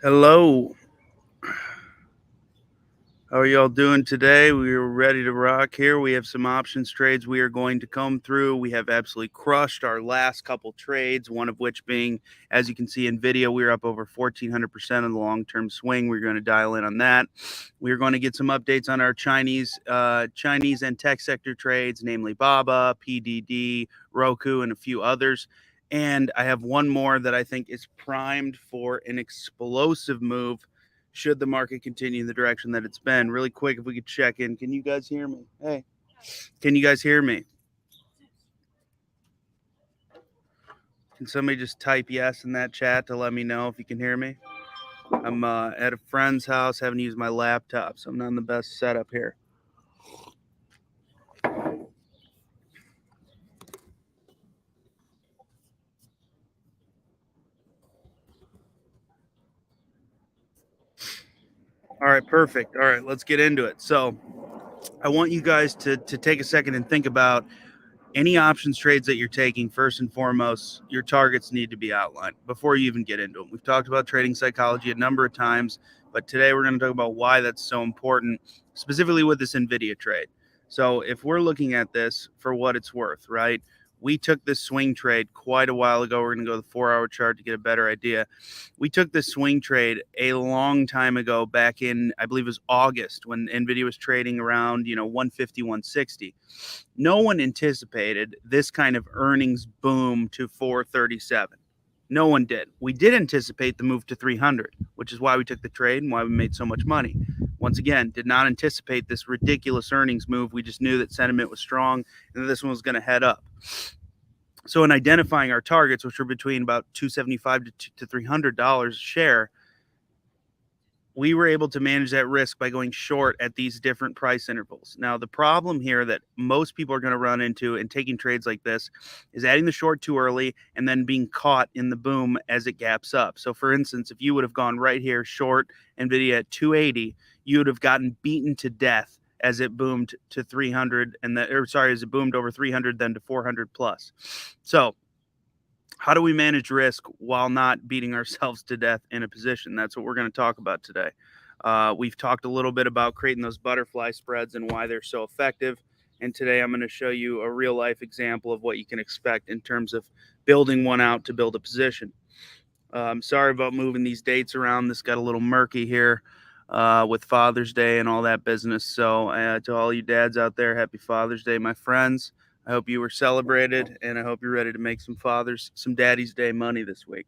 Hello. How are y'all doing today? We are ready to rock here. We have some options trades we are going to come through. We have absolutely crushed our last couple trades, one of which being, as you can see in video, we are up over 1,400% on the long-term swing. We're going to dial in on that. We're going to get some updates on our Chinese and tech sector trades, namely Baba, PDD, Roku, and a few others. And I have one more that I think is primed for an explosive move should the market continue in the direction that it's been. Really quick, if we could check in. Can you guys hear me? Hey, can you guys hear me? Can somebody just type yes in that chat to let me know if you can hear me? I'm at a friend's house, having to use my laptop, so I'm not in the best setup here. All right, perfect. All right, let's get into it. So I want you guys to take a second and think about any options trades that you're taking. First and foremost, your targets need to be outlined before you even get into them. We've talked about trading psychology a number of times, but today we're going to talk about why that's so important, specifically with this NVDA trade. So if we're looking at this for what it's worth, right? We took this swing trade quite a while ago. We're going to go to the 4-hour chart to get a better idea. We took this swing trade a long time ago, back in, I believe it was August, when NVIDIA was trading around, 150, 160. No one anticipated this kind of earnings boom to 437. No one did. We did anticipate the move to 300, which is why we took the trade and why we made so much money. Once again, did not anticipate this ridiculous earnings move. We just knew that sentiment was strong and that this one was going to head up. So in identifying our targets, which were between about $275 to $300 a share, we were able to manage that risk by going short at these different price intervals. Now, the problem here that most people are going to run into in taking trades like this is adding the short too early and then being caught in the boom as it gaps up. So, for instance, if you would have gone right here short NVIDIA at 280, you would have gotten beaten to death as it boomed to 300 as it boomed over 300, then to 400 plus. So, how do we manage risk while not beating ourselves to death in a position? That's what we're going to talk about today. We've talked a little bit about creating those butterfly spreads and why they're so effective. And today I'm going to show you a real life example of what you can expect in terms of building one out to build a position. I'm sorry about moving these dates around. This got a little murky here with Father's Day and all that business. So to all you dads out there, happy Father's Day, my friends. I hope you were celebrated, and I hope you're ready to make some Daddy's Day money this week.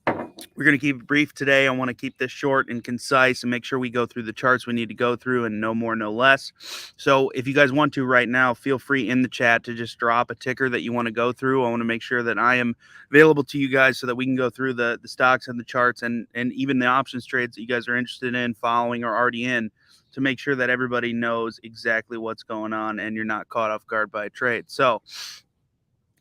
We're going to keep it brief today. I want to keep this short and concise and make sure we go through the charts we need to go through and no more, no less. So if you guys want to right now, feel free in the chat to just drop a ticker that you want to go through. I want to make sure that I am available to you guys so that we can go through the stocks and the charts and even the options trades that you guys are interested in following or already in, to make sure that everybody knows exactly what's going on and you're not caught off guard by a trade. So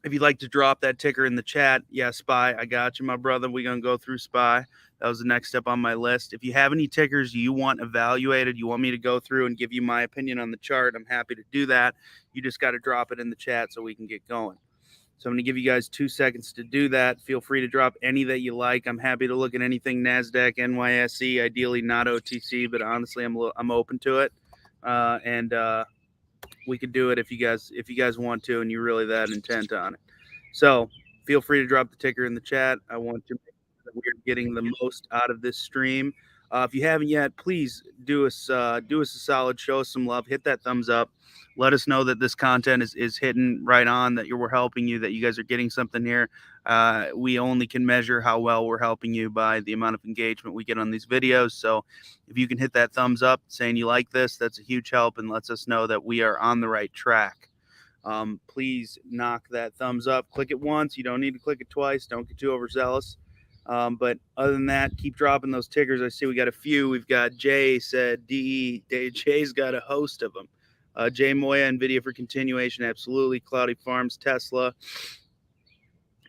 if you'd like to drop that ticker in the chat, yeah, SPY, I got you, my brother. We're going to go through SPY. That was the next step on my list. If you have any tickers you want evaluated, you want me to go through and give you my opinion on the chart, I'm happy to do that. You just got to drop it in the chat so we can get going. So I'm going to give you guys 2 seconds to do that. Feel free to drop any that you like. I'm happy to look at anything NASDAQ, NYSE, ideally not OTC, but honestly, I'm open to it. We could do it if you guys want to and you're really that intent on it. So feel free to drop the ticker in the chat. I want to make sure that we're getting the most out of this stream. If you haven't yet, please do us a solid, show us some love, hit that thumbs up. Let us know that this content is hitting right on, that we're helping you, that you guys are getting something here. We only can measure how well we're helping you by the amount of engagement we get on these videos. So if you can hit that thumbs up saying you like this, that's a huge help and lets us know that we are on the right track. Please knock that thumbs up. Click it once. You don't need to click it twice. Don't get too overzealous. But other than that, keep dropping those tickers. I see we got a few. We've got Jay said DE. Jay's got a host of them. Jay Moya, NVIDIA for continuation. Absolutely. Cloudy Farms, Tesla,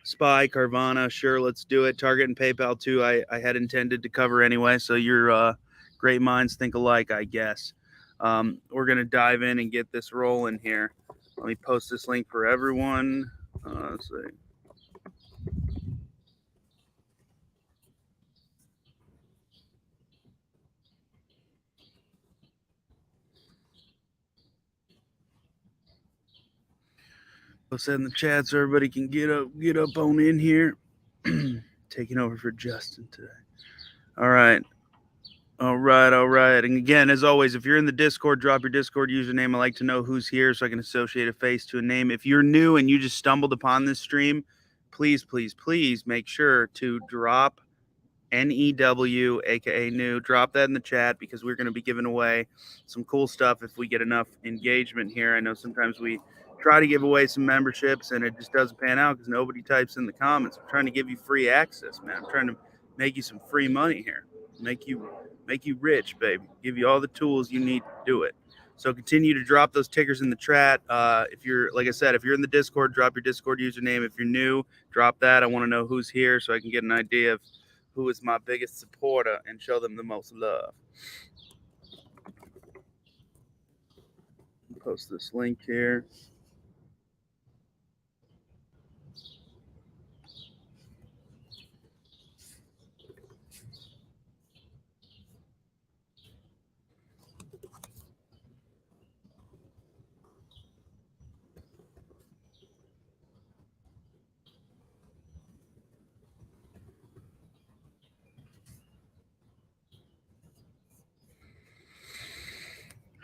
SPY, Carvana. Sure, let's do it. Target and PayPal too. I had intended to cover anyway. So your great minds think alike, I guess. We're going to dive in and get this rolling here. Let me post this link for everyone. Let's see. Post that in the chat so everybody can get up on in here. Taking over for Justin today. All right. All right. And again, as always, if you're in the Discord, drop your Discord username. I like to know who's here so I can associate a face to a name. If you're new and you just stumbled upon this stream, please make sure to drop NEW, aka new. Drop that in the chat because we're going to be giving away some cool stuff if we get enough engagement here. I know sometimes we try to give away some memberships and it just doesn't pan out because nobody types in the comments. I'm trying to give you free access, man. I'm trying to make you some free money here. Make you rich, baby. Give you all the tools you need to do it. So continue to drop those tickers in the chat. If you're, like I said, if you're in the Discord, drop your Discord username. If you're new, drop that. I want to know who's here so I can get an idea of who is my biggest supporter and show them the most love. Post this link here.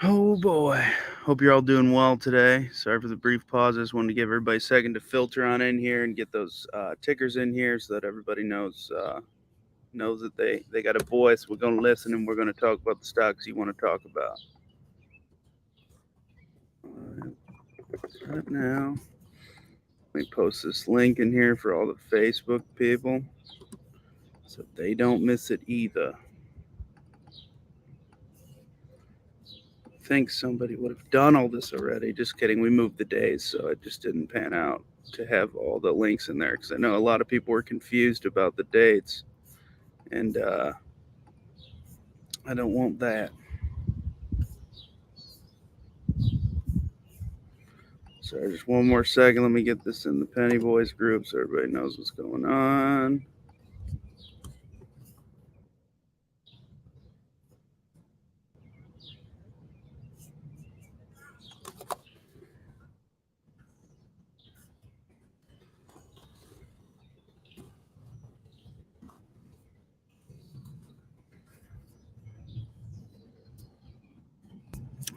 Oh boy. Hope you're all doing well today. Sorry for the brief pause. I just wanted to give everybody a second to filter on in here and get those tickers in here so that everybody knows that they got a voice. We're going to listen and we're going to talk about the stocks you want to talk about. Right now, let me post this link in here for all the Facebook people so they don't miss it either. I think somebody would have done all this already. Just kidding. We moved the days, so it just didn't pan out to have all the links in there because I know a lot of people were confused about the dates, and I don't want that. Sorry, just one more second. Let me get this in the Penny Boys group so everybody knows what's going on.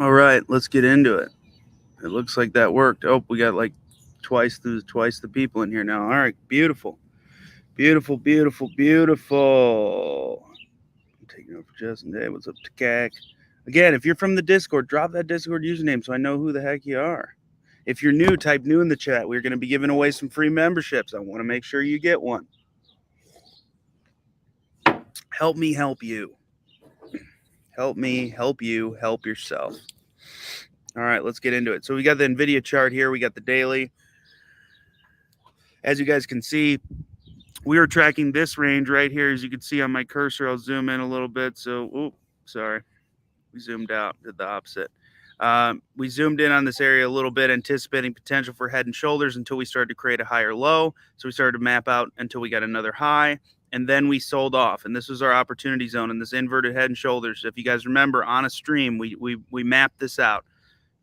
All right, let's get into it. It looks like that worked. Oh, we got like twice the people in here now. All right, beautiful. I'm taking over for Justin Day. What's up to CAC? Again, if you're from the Discord, drop that Discord username so I know who the heck you are. If you're new, type new in the chat. We're going to be giving away some free memberships. I want to make sure you get one. Help me help you. Help me help you help yourself. All right, let's get into it. So we got the NVIDIA chart here. We got the daily. As you guys can see, we are tracking this range right here. As you can see on my cursor, I'll zoom in a little bit. So, sorry. We zoomed out, did the opposite. We zoomed in on this area a little bit, anticipating potential for head and shoulders until we started to create a higher low. So we started to map out until we got another high, and then we sold off. And this was our opportunity zone in this inverted head and shoulders. If you guys remember on a stream, we mapped this out.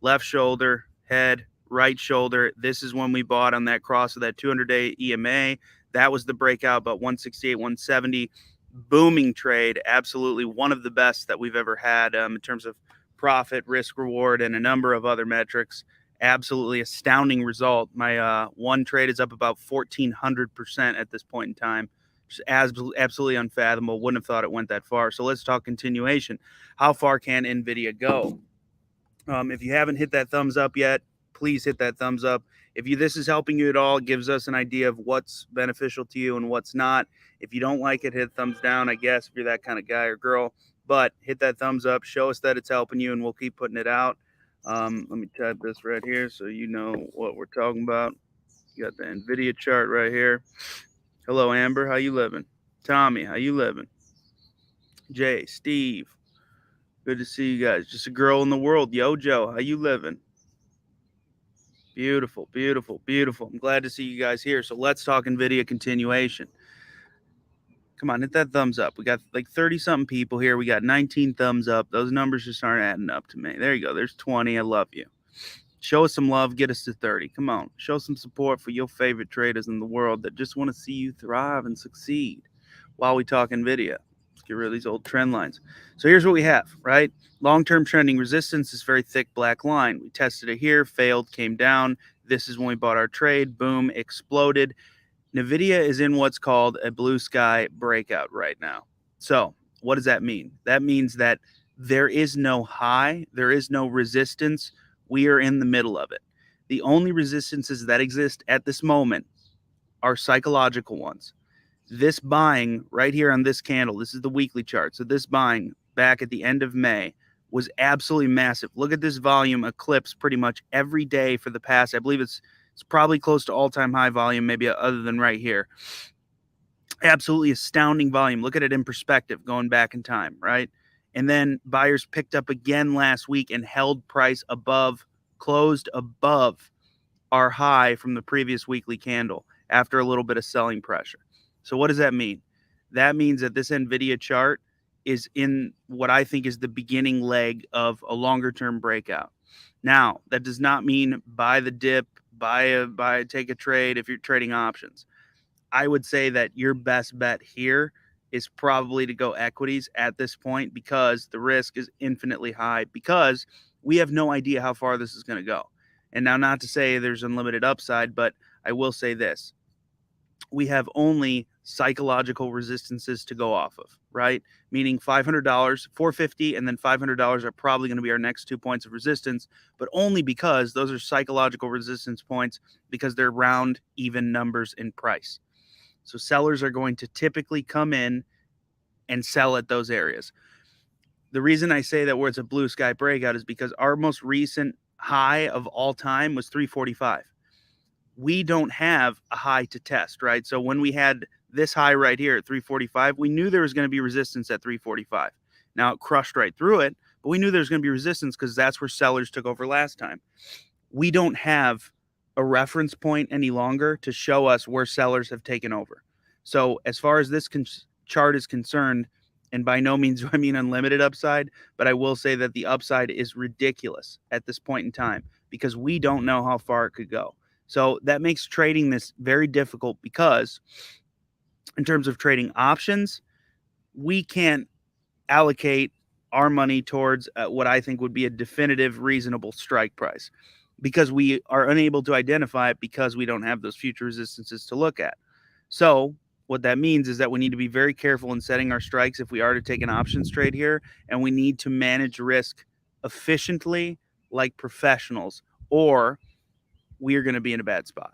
Left shoulder, head, right shoulder. This is when we bought on that cross of that 200-day EMA. That was the breakout, about 168, 170. Booming trade, absolutely one of the best that we've ever had in terms of profit, risk, reward, and a number of other metrics. Absolutely astounding result. My one trade is up about 1,400% at this point in time. Just absolutely unfathomable. Wouldn't have thought it went that far. So let's talk continuation. How far can NVIDIA go? If you haven't hit that thumbs up yet, please hit that thumbs up. If this is helping you at all, gives us an idea of what's beneficial to you and what's not. If you don't like it, hit thumbs down, I guess, if you're that kind of guy or girl. But hit that thumbs up. Show us that it's helping you, and we'll keep putting it out. Let me type this right here so you know what we're talking about. You got the NVIDIA chart right here. Hello, Amber. How you living? Tommy, how you living? Jay, Steve. Good to see you guys. Just a girl in the world. Yo, Joe, how you living? Beautiful. I'm glad to see you guys here. So let's talk NVIDIA continuation. Come on, hit that thumbs up. We got like 30-something people here. We got 19 thumbs up. Those numbers just aren't adding up to me. There you go. There's 20. I love you. Show us some love. Get us to 30. Come on. Show some support for your favorite traders in the world that just want to see you thrive and succeed while we talk NVIDIA. Let's get rid of these old trend lines. So here's what we have, right? Long-term trending resistance is very thick black line. We tested it here, failed, came down. This is when we bought our trade. Boom, exploded. NVIDIA is in what's called a blue sky breakout right now. So what does that mean? That means that there is no high, there is no resistance. We are in the middle of it. The only resistances that exist at this moment are psychological ones. This buying right here on this candle, this is the weekly chart. So this buying back at the end of May was absolutely massive. Look at this volume eclipse pretty much every day for the past, I believe it's probably close to all-time high volume, maybe other than right here. Absolutely astounding volume. Look at it in perspective, going back in time, right? And then buyers picked up again last week and held price above, closed above our high from the previous weekly candle after a little bit of selling pressure. So what does that mean? That means that this NVIDIA chart is in what I think is the beginning leg of a longer-term breakout. Now, that does not mean buy the dip, take a trade if you're trading options. I would say that your best bet here is probably to go equities at this point because the risk is infinitely high because we have no idea how far this is going to go. And now, not to say there's unlimited upside, but I will say this. We have only psychological resistances to go off of, right? Meaning $500, $450, and then $500 are probably going to be our next 2 points of resistance, but only because those are psychological resistance points because they're round, even numbers in price. So sellers are going to typically come in and sell at those areas. The reason I say that where it's a blue sky breakout is because our most recent high of all time was 345. We don't have a high to test, right? So when we had this high right here at 345, we knew there was going to be resistance at 345. Now it crushed right through it, but we knew there was going to be resistance because that's where sellers took over last time. We don't have a reference point any longer to show us where sellers have taken over. So as far as this chart is concerned, and by no means do I mean unlimited upside, but I will say that the upside is ridiculous at this point in time because we don't know how far it could go. So that makes trading this very difficult because in terms of trading options, we can't allocate our money towards what I think would be a definitive, reasonable strike price because we are unable to identify it because we don't have those future resistances to look at. So what that means is that we need to be very careful in setting our strikes if we are to take an options trade here, and we need to manage risk efficiently like professionals, or we are going to be in a bad spot.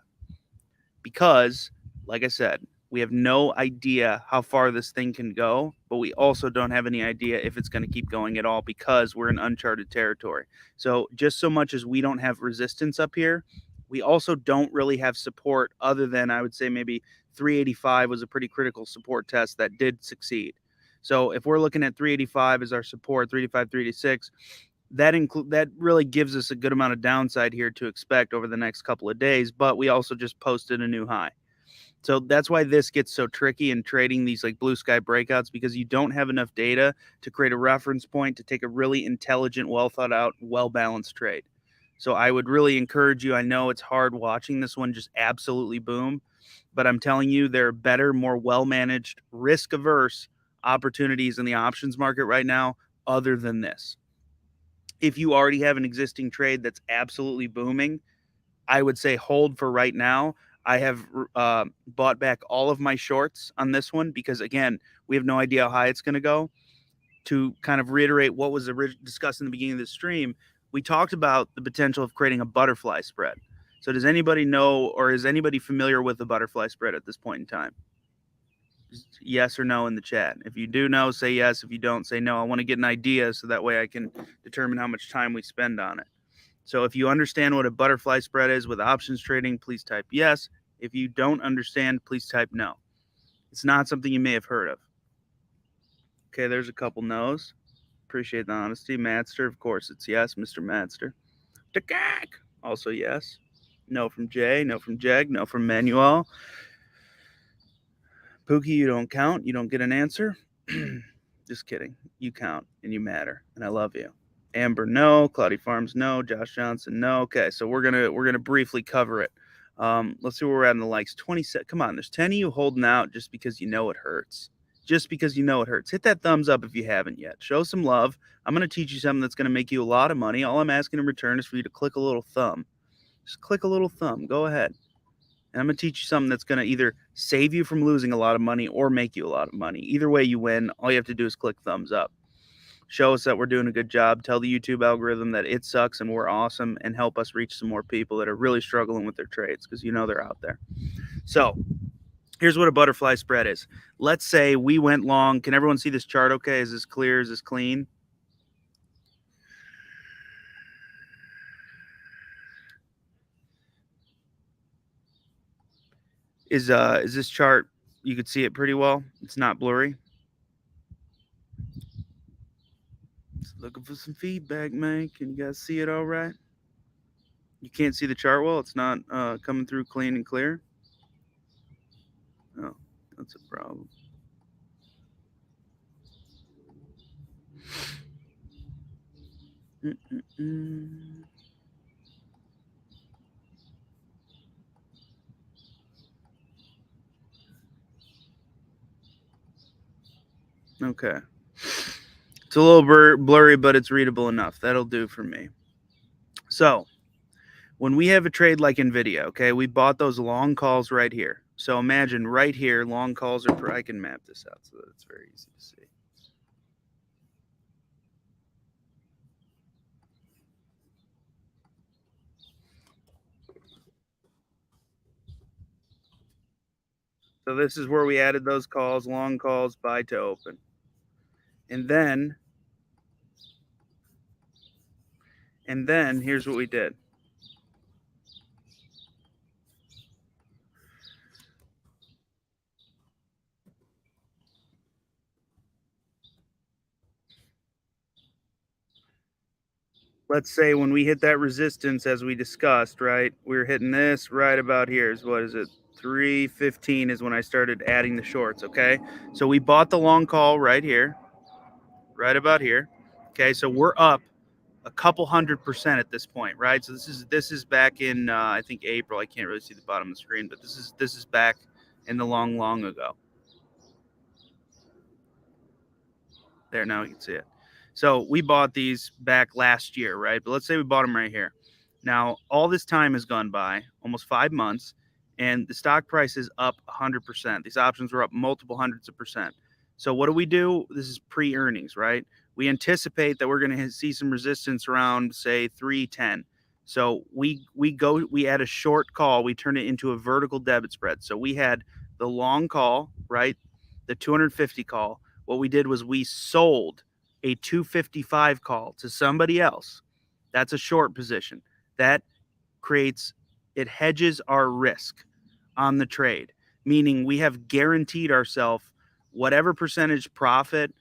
Because, like I said, we have no idea how far this thing can go, but we also don't have any idea if it's going to keep going at all because we're in uncharted territory. So just so much as we don't have resistance up here, we also don't really have support other than, I would say, maybe 385 was a pretty critical support test that did succeed. So if we're looking at 385 as our support, 385, 386, that really gives us a good amount of downside here to expect over the next couple of days, but we also just posted a new high. So that's why this gets so tricky in trading these like blue sky breakouts because you don't have enough data to create a reference point to take a really intelligent, well thought out, well balanced trade. So I would really encourage you. I know it's hard watching this one just absolutely boom, but I'm telling you there are better, more well managed, risk averse opportunities in the options market right now other than this. If you already have an existing trade that's absolutely booming, I would say hold for right now. I have bought back all of my shorts on this one because, again, we have no idea how high it's going to go. To kind of reiterate what was discussed in the beginning of the stream, we talked about the potential of creating a butterfly spread. So does anybody know or is anybody familiar with the butterfly spread at this point in time? Just yes or no in the chat. If you do know, say yes. If you don't, say no. I want to get an idea so that way I can determine how much time we spend on it. So if you understand what a butterfly spread is with options trading, please type yes. If you don't understand, please type no. It's not something you may have heard of. Okay, there's a couple no's. Appreciate the honesty. Madster, of course, it's yes. Mr. Madster. Takak, also yes. No from Jay, no from Jeg, no from Manuel. Pookie, you don't count. You don't get an answer. Just kidding. You count and you matter, and I love you. Amber, no. Cloudy Farms, no. Josh Johnson, no. Okay, so we're gonna briefly cover it. Let's see where we're at in the likes. 27. Come on, there's 10 of you holding out just because you know it hurts. Just because you know it hurts. Hit that thumbs up if you haven't yet. Show some love. I'm gonna teach you something that's gonna make you a lot of money. All I'm asking in return is for you to click a little thumb. Just click a little thumb. Go ahead. And I'm gonna teach you something that's gonna either save you from losing a lot of money or make you a lot of money. Either way you win. All you have to do is click thumbs up. Show us that we're doing a good job. Tell the YouTube algorithm that it sucks and we're awesome, and help us reach some more people that are really struggling with their trades, because you know they're out there. So here's what a butterfly spread is. Let's say we went long. Can everyone see this chart okay? Is this clear? Is this clean? Is this chart, you could see it pretty well? It's not blurry. Just looking for some feedback, man. Can you guys see it all right? You can't see the chart well? It's not coming through clean and clear? Oh, that's a problem. Mm-mm-mm. Okay. It's a little blurry, but it's readable enough. That'll do for me. So when we have a trade like NVDA, okay, we bought those long calls right here. So imagine right here, long calls are, I can map this out so that it's very easy to see. So this is where we added those calls, long calls, buy to open. And then here's what we did. Let's say when we hit that resistance, as we discussed, right? We were hitting this right about here. Is what is it? 315 is when I started adding the shorts. Okay. So we bought the long call right here, right about here. Okay. So we're up a couple 100% at this point, right? So this is back in I think April. I can't really see the bottom of the screen, but this is back in the long ago. There, now you can see it. So we bought these back last year, right? But let's say we bought them right here. Now, all this time has gone by, almost 5 months, and the stock price is up 100%. These options were up multiple hundreds of percent. So what do? This is pre-earnings, right? We anticipate that we're going to see some resistance around, say, 310. So we add a short call, we turn it into a vertical debit spread. So we had the long call, right? The 250 call. What we did was we sold a 255 call to somebody else. That's a short position. That it hedges our risk on the trade, meaning we have guaranteed ourselves whatever percentage profit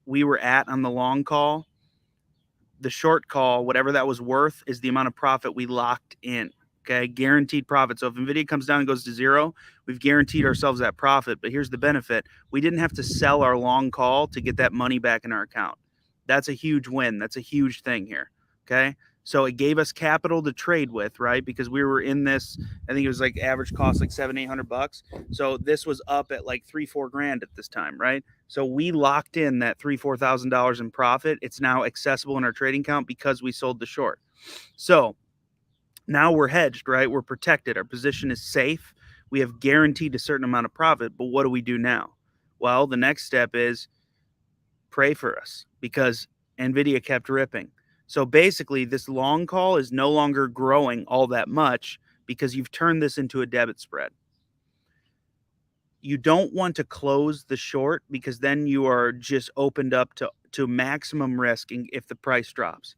we were at on the long call, the short call, whatever that was worth, is the amount of profit we locked in. Okay, guaranteed profit. So if NVIDIA comes down and goes to zero, we've guaranteed ourselves that profit. But here's the benefit: we didn't have to sell our long call to get that money back in our account. That's a huge win. That's a huge thing here. Okay, so it gave us capital to trade with, right? Because we were in this, I think it was like average cost like $700-800. So this was up at like 3-4 grand at this time, right? So we locked in that $3,000-4,000 in profit. It's now accessible in our trading account because we sold the short. So now we're hedged, right? We're protected. Our position is safe. We have guaranteed a certain amount of profit. But what do we do now? Well, the next step is pray for us, because NVIDIA kept ripping. So basically, this long call is no longer growing all that much because you've turned this into a debit spread. You don't want to close the short, because then you are just opened up to maximum risk if the price drops.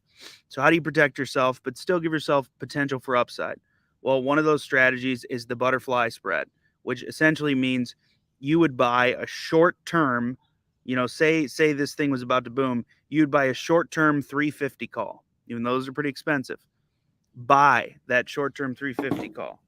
So how do you protect yourself but still give yourself potential for upside? Well, one of those strategies is the butterfly spread, which essentially means you would buy a short term, say this thing was about to boom, you'd buy a short term 350 call. Even those are pretty expensive. Buy that short term 350 call.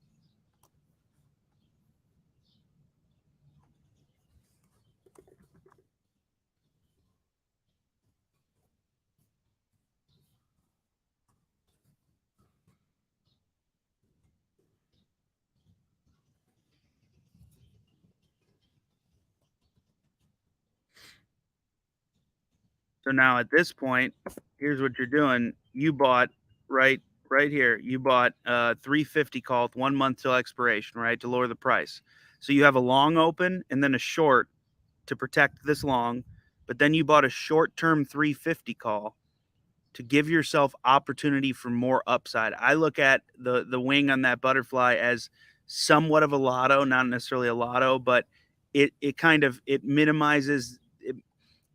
So now at this point, here's what you're doing. You bought right here. You bought 350 call with 1 month till expiration, right, to lower the price. So you have a long open and then a short to protect this long, but then you bought a short-term 350 call to give yourself opportunity for more upside. I look at the wing on that butterfly as somewhat of a lotto, not necessarily a lotto, but it kind of it minimizes it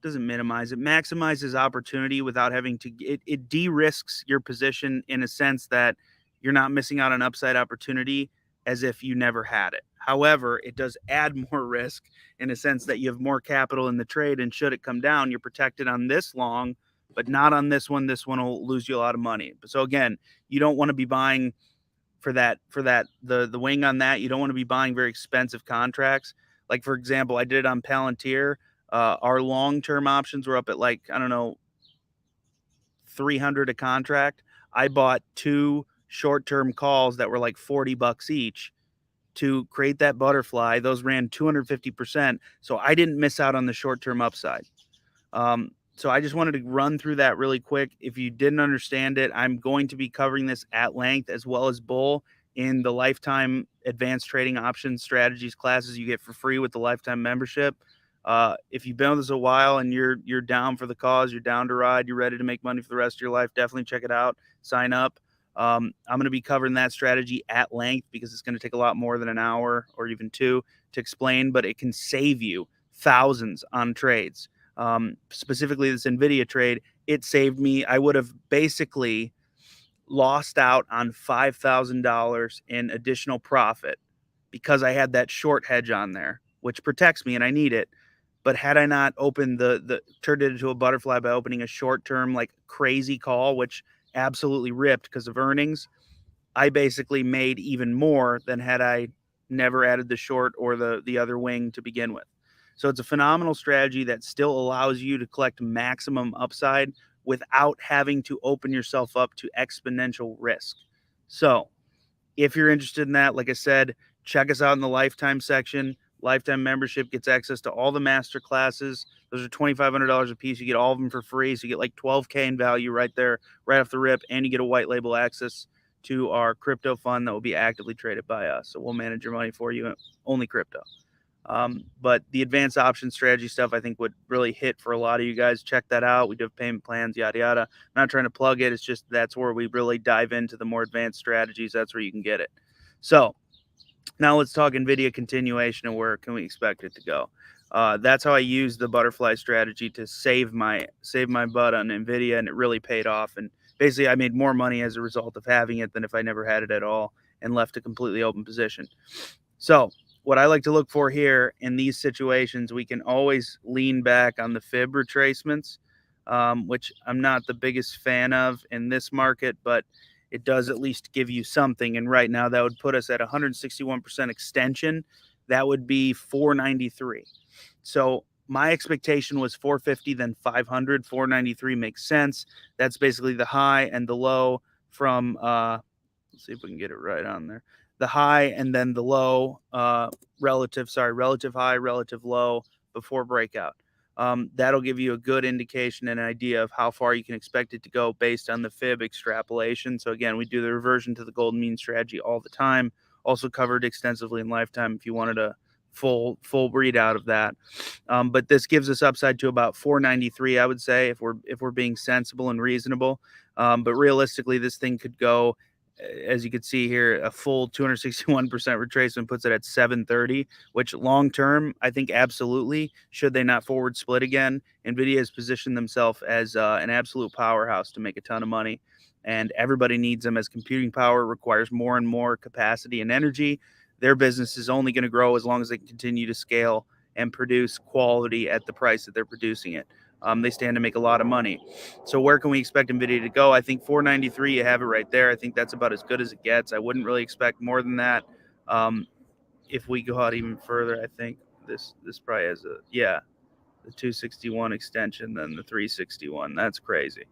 doesn't minimize it maximizes opportunity without having to it de-risks your position in a sense that you're not missing out on upside opportunity as if you never had it. However, it does add more risk in a sense that you have more capital in the trade, and should it come down, you're protected on this long but not on this one. This one will lose you a lot of money. So again, you don't want to be buying for that the wing on that. You don't want to be buying very expensive contracts. Like for example, I did it on Palantir. Our long-term options were up at like, I don't know, 300 a contract. I bought 2 short-term calls that were like $40 each to create that butterfly. Those ran 250%. So I didn't miss out on the short-term upside. So I just wanted to run through that really quick. If you didn't understand it, I'm going to be covering this at length as well as bull in the lifetime advanced trading options strategies classes you get for free with the lifetime membership. If you've been with us a while and you're down for the cause, you're down to ride, you're ready to make money for the rest of your life, definitely check it out. Sign up. I'm going to be covering that strategy at length because it's going to take a lot more than an hour or even 2 to explain, but it can save you thousands on trades. Specifically this NVIDIA trade, it saved me. I would have basically lost out on $5,000 in additional profit because I had that short hedge on there, which protects me and I need it. But had I not opened turned it into a butterfly by opening a short term, like crazy call, which absolutely ripped because of earnings, I basically made even more than had I never added the short or the other wing to begin with. So it's a phenomenal strategy that still allows you to collect maximum upside without having to open yourself up to exponential risk. So if you're interested in that, like I said, check us out in the lifetime section. Lifetime membership gets access to all the master classes. Those are $2,500 a piece. You get all of them for free. So you get like 12K in value right there, right off the rip. And you get a white label access to our crypto fund that will be actively traded by us. So we'll manage your money for you, only crypto. But the advanced option strategy stuff, I think, would really hit for a lot of you guys. Check that out. We do have payment plans, yada, yada. I'm not trying to plug it. It's just that's where we really dive into the more advanced strategies. That's where you can get it. So now let's talk NVIDIA continuation and where can we expect it to go. That's how I used the butterfly strategy to save my butt on NVIDIA, and it really paid off. And basically, I made more money as a result of having it than if I never had it at all and left a completely open position. So what I like to look for here in these situations, we can always lean back on the fib retracements, which I'm not the biggest fan of in this market, but it does at least give you something. And right now that would put us at 161% extension. That would be 493. So my expectation was 450, then 500. 493 makes sense. That's basically the high and the low from, let's see if we can get it right on there. The high and then the low, relative high, relative low before breakout. That'll give you a good indication and an idea of how far you can expect it to go based on the fib extrapolation. So again, we do the reversion to the golden mean strategy all the time. Also covered extensively in lifetime if you wanted a full readout of that. But this gives us upside to about 493, I would say, if we're being sensible and reasonable. But realistically, this thing could go, as you can see here, a full 261% retracement puts it at 730, which long term, I think absolutely, should they not forward split again, NVIDIA has positioned themselves as an absolute powerhouse to make a ton of money. And everybody needs them as computing power requires more and more capacity and energy. Their business is only going to grow as long as they continue to scale and produce quality at the price that they're producing it. They stand to make a lot of money. So where can we expect NVIDIA to go? I think 493, you have it right there. I think that's about as good as it gets. I wouldn't really expect more than that. If we go out even further, I think this probably has the 261 extension, then the 361. That's crazy.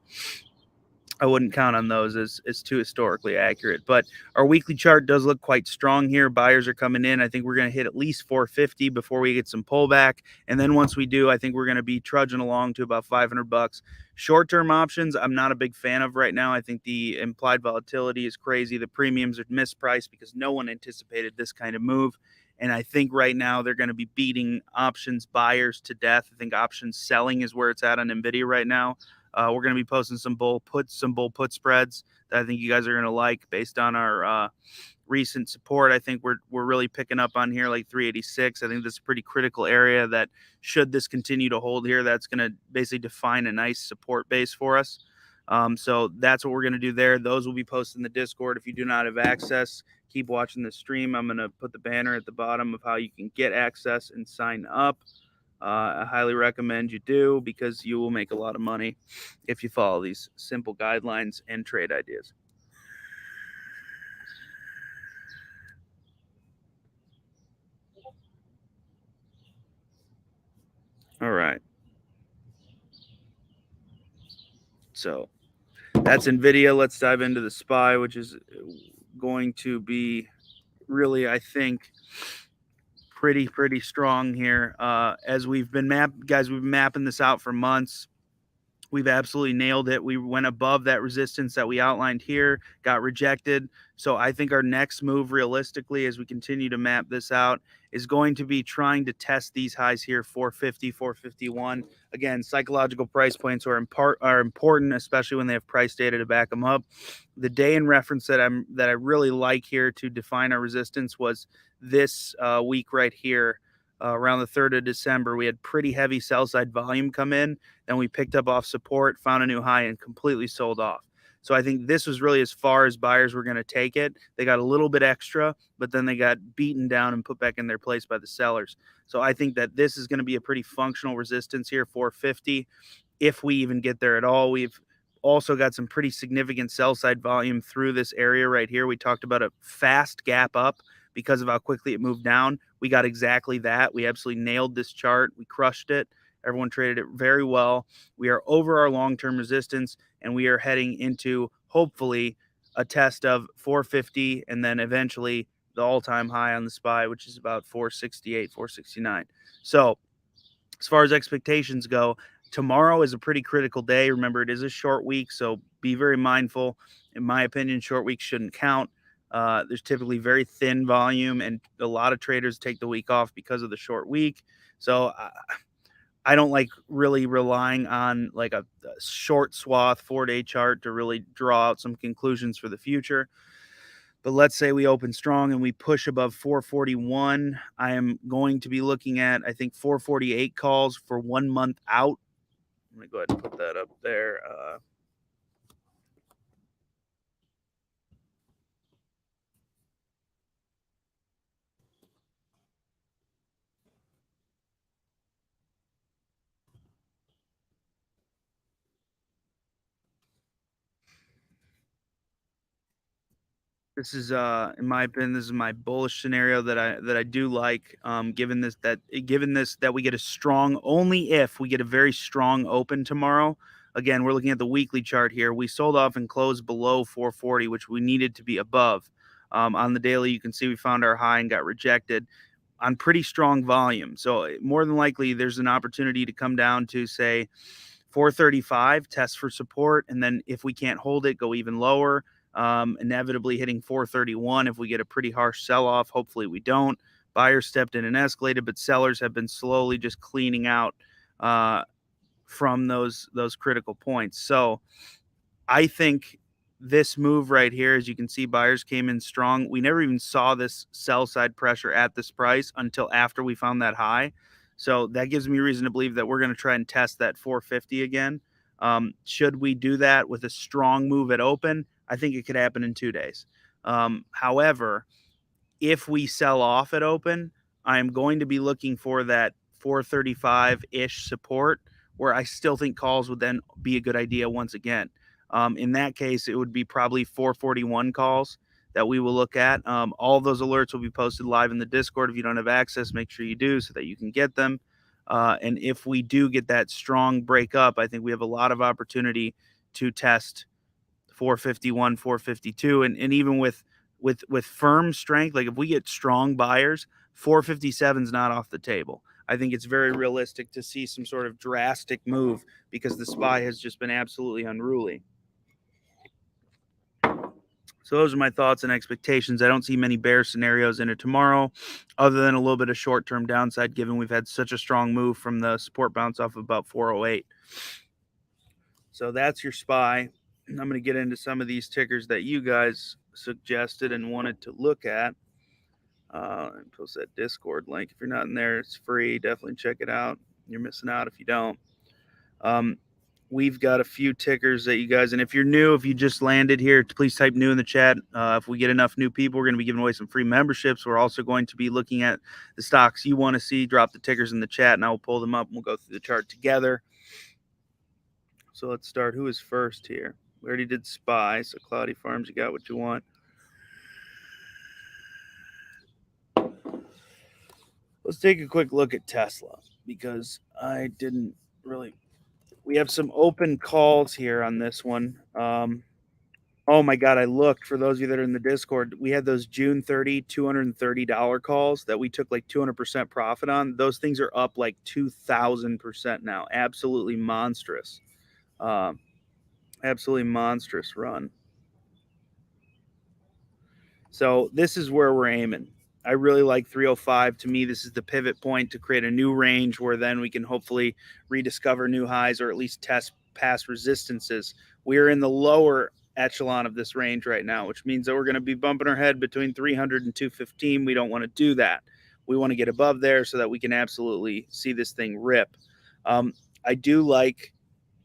I wouldn't count on those as too historically accurate. But our weekly chart does look quite strong here. Buyers are coming in. I think we're going to hit at least 450 before we get some pullback. And then once we do, I think we're going to be trudging along to about 500 bucks. Short-term options, I'm not a big fan of right now. I think the implied volatility is crazy. The premiums are mispriced because no one anticipated this kind of move. And I think right now they're going to be beating options buyers to death. I think options selling is where it's at on NVIDIA right now. We're going to be posting some bull put spreads that I think you guys are going to like based on our recent support. I think we're really picking up on here like 386. I think this is a pretty critical area that should this continue to hold here, that's going to basically define a nice support base for us. So that's what we're going to do there. Those will be posted in the Discord. If you do not have access, keep watching the stream. I'm going to put the banner at the bottom of how you can get access and sign up. I highly recommend you do because you will make a lot of money if you follow these simple guidelines and trade ideas. All right. So that's NVIDIA. Let's dive into the SPY, which is going to be really, I think, pretty strong here. As we've been mapping this out for months. We've absolutely nailed it. We went above that resistance that we outlined here, got rejected. So I think our next move realistically, as we continue to map this out, is going to be trying to test these highs here, 450, 451. Again, psychological price points are important, especially when they have price data to back them up. The day in reference that I really like here to define our resistance was this week right here. Around the 3rd of December, we had pretty heavy sell side volume come in. Then we picked up off support, found a new high, and completely sold off. So I think this was really as far as buyers were going to take it. They got a little bit extra, but then they got beaten down and put back in their place by the sellers. So I think that this is going to be a pretty functional resistance here, 450, if we even get there at all. We've also got some pretty significant sell side volume through this area right here. We talked about a fast gap up because of how quickly it moved down. We got exactly that. We absolutely nailed this chart. We crushed it. Everyone traded it very well. We are over our long-term resistance, and we are heading into, hopefully, a test of 450 and then eventually the all-time high on the SPY, which is about 468, 469. So as far as expectations go, tomorrow is a pretty critical day. Remember, it is a short week, so be very mindful. In my opinion, short weeks shouldn't count. There's typically very thin volume, and a lot of traders take the week off because of the short week. So I don't like really relying on like a short swath 4-day chart to really draw out some conclusions for the future. But let's say we open strong and we push above 441. I am going to be looking at, I think, 448 calls for 1 month out. I'm going to go ahead and put that up there. This is, in my opinion, this is my bullish scenario that I do like. Given this that we get a strong, only if we get a very strong open tomorrow. Again, we're looking at the weekly chart here. We sold off and closed below 440, which we needed to be above. On the daily, you can see we found our high and got rejected on pretty strong volume. So more than likely, there's an opportunity to come down to say 435, test for support, and then if we can't hold it, go even lower. Inevitably hitting 431 if we get a pretty harsh sell-off. Hopefully we don't. Buyers stepped in and escalated, but sellers have been slowly just cleaning out from those critical points. So I think this move right here, as you can see, buyers came in strong. We never even saw this sell side pressure at this price until after we found that high. So that gives me reason to believe that we're going to try and test that 450 again. Should we do that with a strong move at open? I think it could happen in 2 days. However, if we sell off at open, I'm going to be looking for that 435-ish support where I still think calls would then be a good idea once again. In that case, it would be probably 441 calls that we will look at. All of those alerts will be posted live in the Discord. If you don't have access, make sure you do so that you can get them. And if we do get that strong break up, I think we have a lot of opportunity to test 451, 452, and even with firm strength, like if we get strong buyers, 457 is not off the table. I think it's very realistic to see some sort of drastic move because the SPY has just been absolutely unruly. So those are my thoughts and expectations. I don't see many bear scenarios in it tomorrow, other than a little bit of short-term downside, given we've had such a strong move from the support bounce off of about 408. So that's your SPY. I'm going to get into some of these tickers that you guys suggested and wanted to look at. Post that Discord link. If you're not in there, it's free. Definitely check it out. You're missing out if you don't. We've got a few tickers that you guys, and if you're new, if you just landed here, please type new in the chat. If we get enough new people, we're going to be giving away some free memberships. We're also going to be looking at the stocks you want to see. Drop the tickers in the chat, and I will pull them up, and we'll go through the chart together. So let's start. Who is first here? We already did SPY, so Cloudy Farms, you got what you want. Let's take a quick look at Tesla, because I didn't really... We have some open calls here on this one. Oh my God, I looked. For those of you that are in the Discord, we had those June 30, $230 calls that we took like 200% profit on. Those things are up like 2,000% now. Absolutely monstrous. Absolutely monstrous run. So this is where we're aiming. I really like 305. To me, this is the pivot point to create a new range where then we can hopefully rediscover new highs or at least test past resistances. We are in the lower echelon of this range right now, which means that we're going to be bumping our head between 300 and 215. We don't want to do that. We want to get above there so that we can absolutely see this thing rip. I do like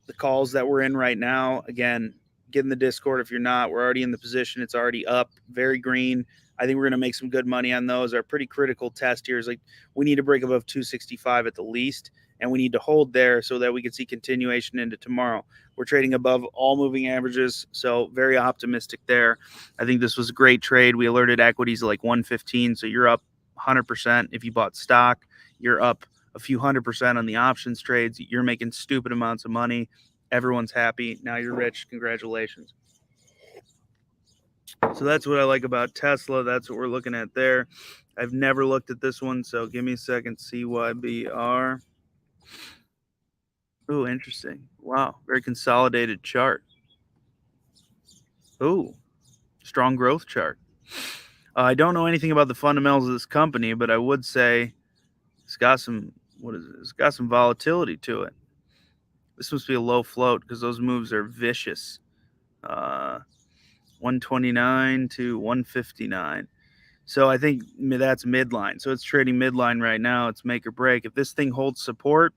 the calls that we're in right now. Again, get in the Discord if you're not. We're already in the position. It's already up, very green. I think we're going to make some good money on those. Our pretty critical test here is like we need to break above 265 at the least, and we need to hold there so that we can see continuation into tomorrow. We're trading above all moving averages, so very optimistic there. I think this was a great trade. We alerted equities at like 115, so you're up 100%. If you bought stock, you're up a few 100% on the options trades. You're making stupid amounts of money. Everyone's happy. Now you're rich. Congratulations. So that's what I like about Tesla. That's what we're looking at there. I've never looked at this one, so give me a second. CYBR. Ooh, interesting. Wow, very consolidated chart. Ooh, strong growth chart. I don't know anything about the fundamentals of this company, but I would say it's got some, what is it? It's got some volatility to it. This must be a low float because those moves are vicious. 129 to 159. So I think that's midline. So it's trading midline right now. It's make or break. If this thing holds support,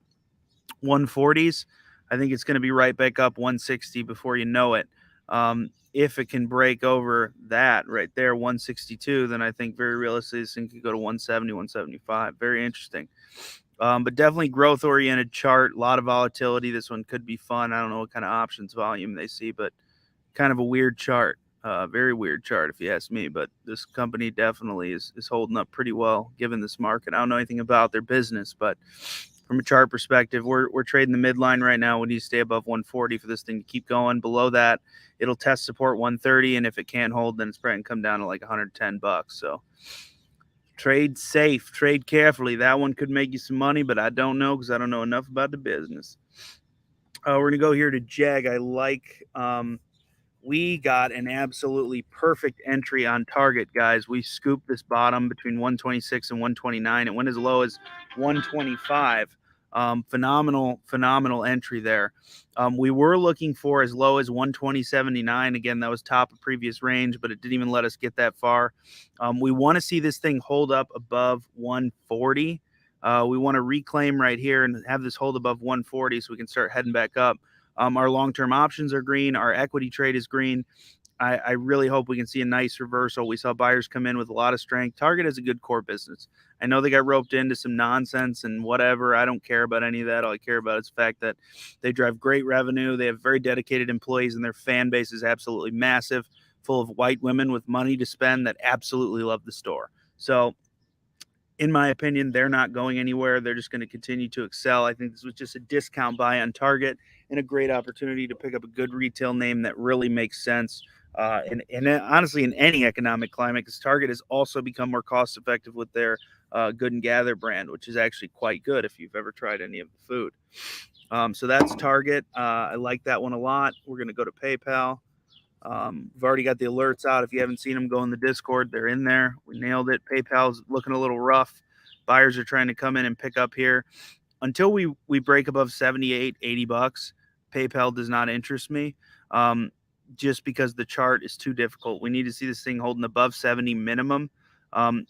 140s, I think it's going to be right back up 160 before you know it. If it can break over that right there, 162, then I think very realistically this thing could go to 170, 175. Very interesting. But definitely growth-oriented chart, a lot of volatility. This one could be fun. I don't know what kind of options volume they see, but kind of a weird chart. Very weird chart, if you ask me. But this company definitely is holding up pretty well given this market. I don't know anything about their business, but from a chart perspective, we're trading the midline right now. We need to stay above 140 for this thing to keep going. Below that, it'll test support 130, and if it can't hold, then it's probably going to come down to like $110. So trade safe, trade carefully. That one could make you some money, but I don't know because I don't know enough about the business. We're going to go here to Jag. I like we got an absolutely perfect entry on target, guys. We scooped this bottom between 126 and 129. It went as low as 125. Phenomenal entry there. We were looking for as low as 120.79. Again, that was top of previous range, but it didn't even let us get that far. We want to see this thing hold up above 140. We want to reclaim right here and have this hold above 140 so we can start heading back up. Our long-term options are green. Our equity trade is green. I really hope we can see a nice reversal. We saw buyers come in with a lot of strength. Target is a good core business. I know they got roped into some nonsense and whatever. I don't care about any of that. All I care about is the fact that they drive great revenue. They have very dedicated employees, and their fan base is absolutely massive, full of white women with money to spend that absolutely love the store. So In my opinion, they're not going anywhere. They're just going to continue to excel. I think this was just a discount buy on Target and a great opportunity to pick up a good retail name that really makes sense. And honestly, in any economic climate, because Target has also become more cost effective with their Good and Gather brand, which is actually quite good if you've ever tried any of the food. So that's Target. I like that one a lot. We're going to go to PayPal. We've already got the alerts out. If you haven't seen them, go in the Discord. They're in there. We nailed it. PayPal's looking a little rough. Buyers are trying to come in and pick up here. Until we break above 78, 80 bucks, PayPal does not interest me. Just because the chart is too difficult. We need to see this thing holding above 70 minimum.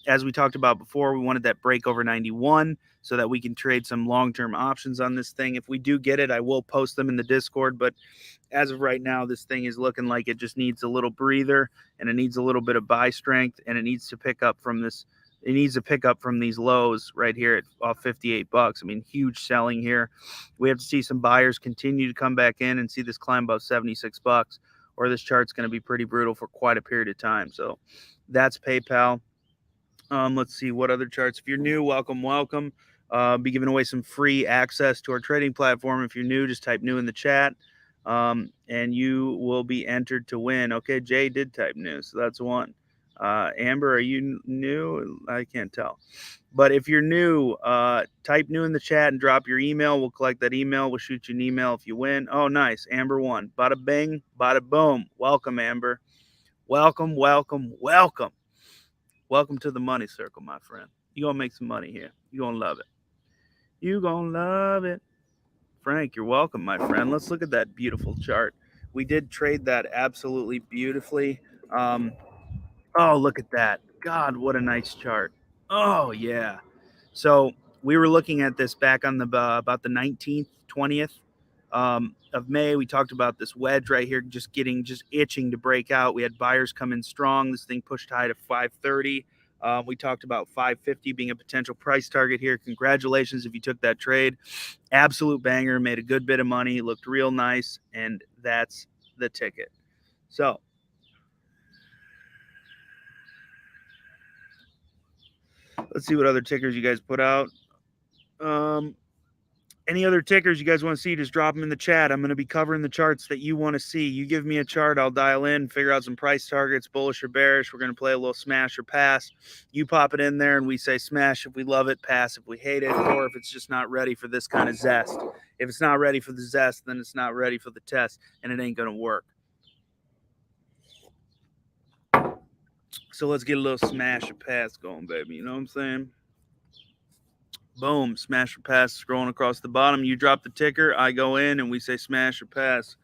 As we talked about before, we wanted that break over 91 so that we can trade some long-term options on this thing. If we do get it, I will post them in the Discord, but as of right now, this thing is looking like it just needs a little breather, and it needs a little bit of buy strength, and it needs to pick up from this. It needs to pick up from these lows right here at off 58 bucks. I mean, huge selling here. We have to see some buyers continue to come back in and see this climb above 76 bucks, or this chart's going to be pretty brutal for quite a period of time. So that's PayPal. Let's see what other charts. If you're new, welcome, welcome. Be giving away some free access to our trading platform. If you're new, just type new in the chat, and you will be entered to win. Okay, Jay did type new, so that's one. Amber, are you new? I can't tell. But if you're new, type new in the chat and drop your email. We'll collect that email. We'll shoot you an email if you win. Oh, nice. Amber won. Bada bing, bada boom. Welcome, Amber. Welcome, welcome, welcome. Welcome to the money circle, my friend. You're going to make some money here. You're going to love it. You're going to love it. Frank, you're welcome, my friend. Let's look at that beautiful chart. We did trade that absolutely beautifully. Oh, look at that. God, what a nice chart. Oh, yeah. So we were looking at this back on the about the 19th, 20th of May. We talked about this wedge right here, just itching to break out. We had buyers come in strong. This thing pushed high to 530. We talked about 550 being a potential price target here. Congratulations if you took that trade. Absolute banger, made a good bit of money, looked real nice, and that's the ticket. So let's see what other tickers you guys put out. Any other tickers you guys want to see, just drop them in the chat. I'm going to be covering the charts that you want to see. You give me a chart, I'll dial in, figure out some price targets, bullish or bearish. We're going to play a little smash or pass. You pop it in there, and we say smash if we love it, pass if we hate it, or if it's just not ready for this kind of zest. If it's not ready for the zest, then it's not ready for the test, and it ain't going to work. So let's get a little smash or pass going, baby. You know what I'm saying? Boom, smash or pass, scrolling across the bottom. You drop the ticker, I go in, and we say smash or pass.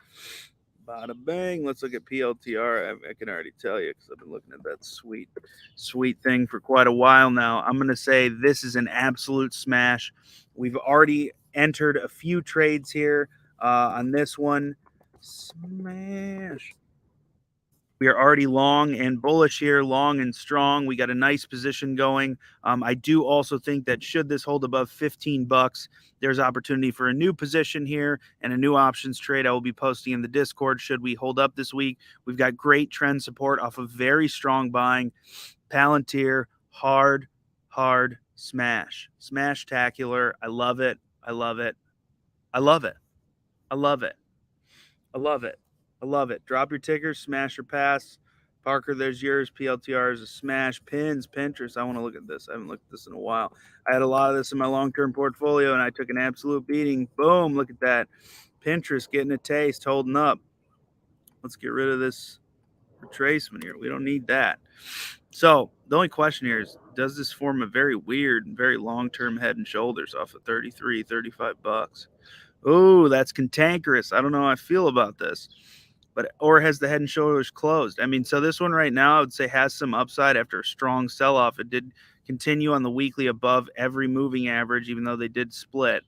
Bada bang. Let's look at PLTR. I can already tell you because I've been looking at that sweet thing for quite a while now. I'm going to say this is an absolute smash. We've already entered a few trades here on this one. Smash. We are already long and bullish here, long and strong. We got a nice position going. I do also think that should this hold above 15 bucks, there's opportunity for a new position here and a new options trade I will be posting in the Discord should we hold up this week. We've got great trend support off of very strong buying. Palantir, hard smash. Smash-tacular. I love it. I love it. I love it. I love it. I love it. I love it. Drop your tickers, smash or pass. Parker, there's yours. PLTR is a smash. Pins, Pinterest. I want to look at this. I haven't looked at this in a while. I had a lot of this in my long-term portfolio, and I took an absolute beating. Boom, look at that. Pinterest getting a taste, holding up. Let's get rid of this retracement here. We don't need that. So the only question here is, does this form a very weird and very long-term head and shoulders off of 33, 35 bucks? Oh, that's cantankerous. I don't know how I feel about this. Or has the head and shoulders closed? I mean, so this one right now, I would say has some upside after a strong sell-off. It did continue on the weekly above every moving average, even though they did split.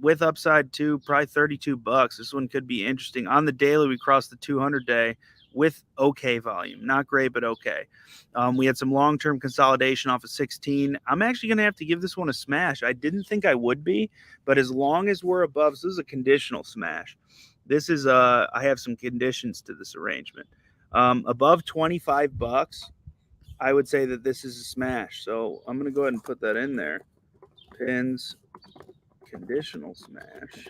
With upside too, probably 32 bucks. This one could be interesting. On the daily, we crossed the 200-day with okay volume. Not great, but okay. We had some long-term consolidation off of 16. I'm actually going to have to give this one a smash. I didn't think I would be, but as long as we're above, so this is a conditional smash. This is I have some conditions to this arrangement. Above 25 bucks, I would say that this is a smash. So I'm going to go ahead and put that in there. Pins, conditional smash.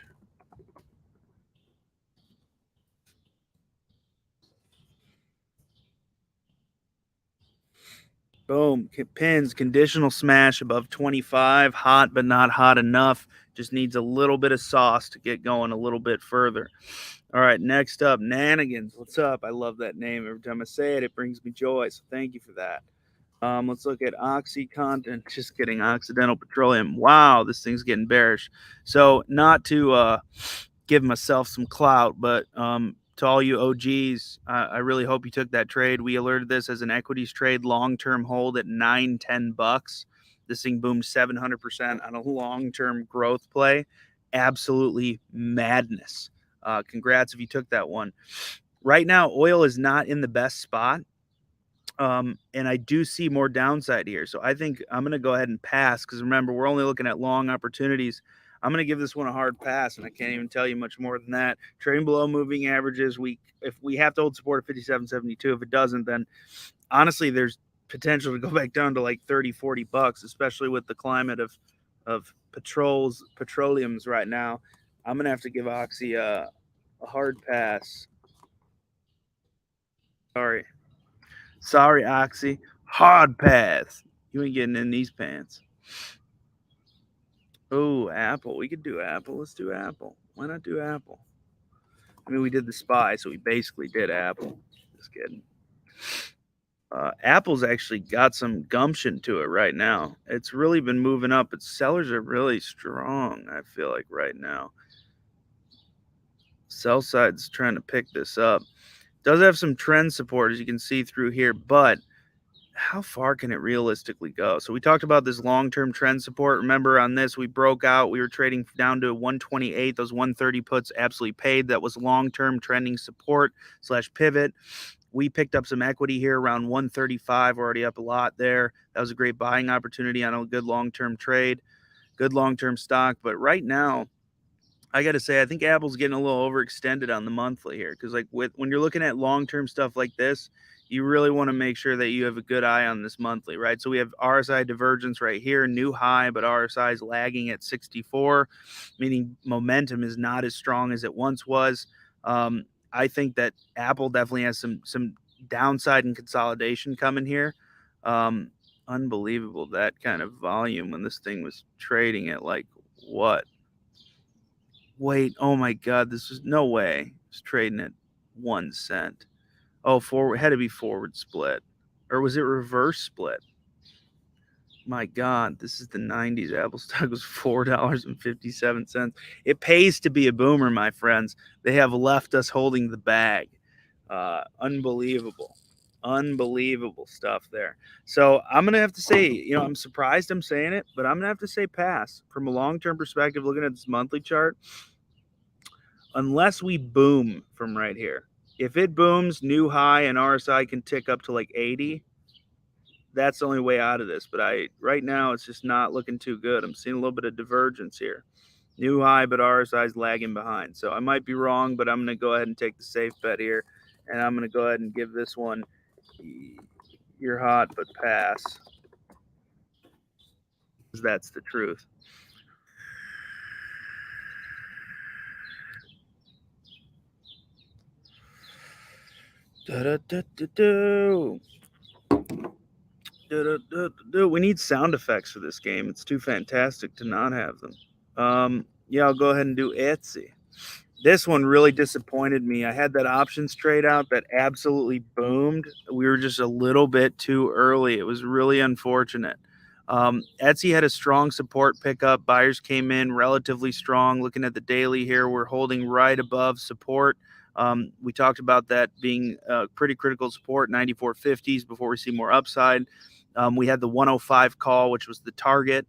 Boom. Pins, conditional smash above 25. Hot, but not hot enough. Just needs a little bit of sauce to get going a little bit further. All right, next up, Nanigans. What's up? I love that name. Every time I say it, it brings me joy. So thank you for that. Let's look at OxyContin. Just kidding. Occidental Petroleum. Wow, this thing's getting bearish. So not to give myself some clout, but to all you OGs, I really hope you took that trade. We alerted this as an equities trade, long-term hold at $9-10. This thing boomed 700% on a long-term growth play. Absolutely madness. Congrats if you took that one. Right now, oil is not in the best spot. And I do see more downside here. So I think I'm going to go ahead and pass because remember, we're only looking at long opportunities. I'm going to give this one a hard pass, and I can't even tell you much more than that. Trading below moving averages, if we have to hold support at 57.72, if it doesn't, then honestly, there's potential to go back down to like 30-40 bucks, especially with the climate of petroleums right now. I'm going to have to give Oxy a hard pass. Sorry, Oxy. Hard pass. You ain't getting in these pants. Oh, Apple. We could do Apple. Let's do Apple. Why not do Apple? I mean, we did the SPY, so we basically did Apple. Just kidding. Apple's actually got some gumption to it right now. It's really been moving up, but sellers are really strong, I feel like, right now. Sell side's trying to pick this up. Does have some trend support, as you can see through here, but how far can it realistically go? So we talked about this long-term trend support. Remember on this, we broke out. We were trading down to 128. Those 130 puts absolutely paid. That was long-term trending support / pivot. We picked up some equity here around 135. We're already up a lot there. That was a great buying opportunity on a good long-term trade, good long-term stock. But right now, I got to say, I think Apple's getting a little overextended on the monthly here because, like, when you're looking at long-term stuff like this, you really want to make sure that you have a good eye on this monthly, right? So we have RSI divergence right here, new high, but RSI is lagging at 64, meaning momentum is not as strong as it once was. I think that Apple definitely has some downside and consolidation coming here. Unbelievable, that kind of volume when this thing was trading at like what? Wait, oh my God, this is no way. It's trading at 1 cent. Oh, forward had to be forward split. Or was it reverse split? My God, this is the 90s. Apple stock was $4.57. It pays to be a boomer, my friends. They have left us holding the bag. Unbelievable. Unbelievable stuff there. So I'm going to have to say, I'm surprised I'm saying it, but I'm going to have to say pass. From a long-term perspective, looking at this monthly chart, unless we boom from right here. If it booms, new high and RSI can tick up to like 80. That's the only way out of this. But right now it's just not looking too good. I'm seeing a little bit of divergence here. New high, but RSI is lagging behind. So I might be wrong, but I'm going to go ahead and take the safe bet here. And I'm going to go ahead and give this one, you're hot, but pass. Because that's the truth. We need sound effects for this game. It's too fantastic to not have them. Yeah, I'll go ahead and do Etsy. This one really disappointed me. I had that options trade out that absolutely boomed. We were just a little bit too early. It was really unfortunate. Etsy had a strong support pickup. Buyers came in relatively strong. Looking at the daily here, we're holding right above support. We talked about that being pretty critical support, 94.50s before we see more upside. We had the 105 call, which was the target.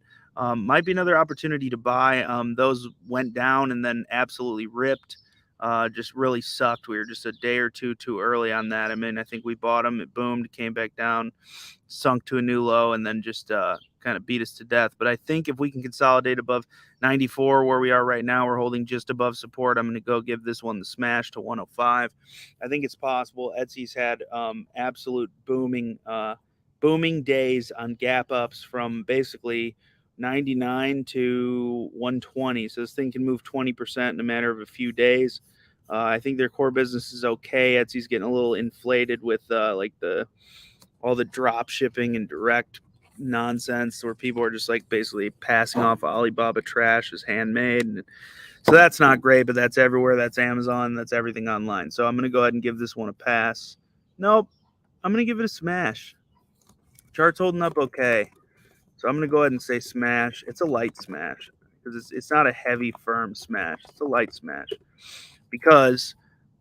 Might be another opportunity to buy. Those went down and then absolutely ripped. Just really sucked. We were just a day or two too early on that. I mean, I think we bought them. It boomed, came back down, sunk to a new low, and then just kind of beat us to death. But I think if we can consolidate above 94 where we are right now, we're holding just above support. I'm going to go give this one the smash to 105. I think it's possible. Etsy's had absolute booming booming days on gap ups from basically 99 to 120. So this thing can move 20% in a matter of a few days. I think their core business is okay. Etsy's getting a little inflated with like all the drop shipping and direct nonsense where people are just like basically passing off Alibaba trash as handmade. And so that's not great, but that's everywhere. That's Amazon. That's everything online. So I'm going to go ahead and give this one a pass. Nope. I'm going to give it a smash. Chart's holding up okay. So I'm going to go ahead and say smash. It's a light smash because it's not a heavy, firm smash. It's a light smash because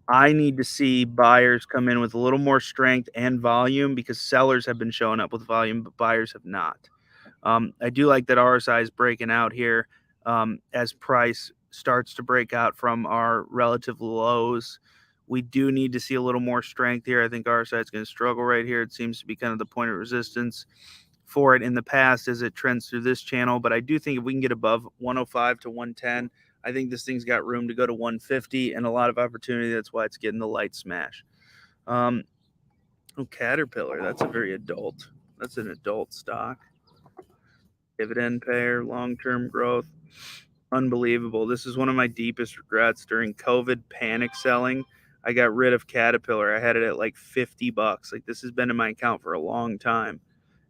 I need to see buyers come in with a little more strength and volume because sellers have been showing up with volume, but buyers have not. I do like that RSI is breaking out here as price starts to break out from our relative lows. We do need to see a little more strength here. I think RSI is going to struggle right here. It seems to be kind of the point of resistance for it in the past as it trends through this channel. But I do think if we can get above 105 to 110, I think this thing's got room to go to 150 and a lot of opportunity. That's why it's getting the light smash. Oh, Caterpillar. That's a very adult. That's an adult stock. Dividend payer, long-term growth. Unbelievable. This is one of my deepest regrets during COVID panic selling. I got rid of Caterpillar. I had it at like $50. Like this has been in my account for a long time.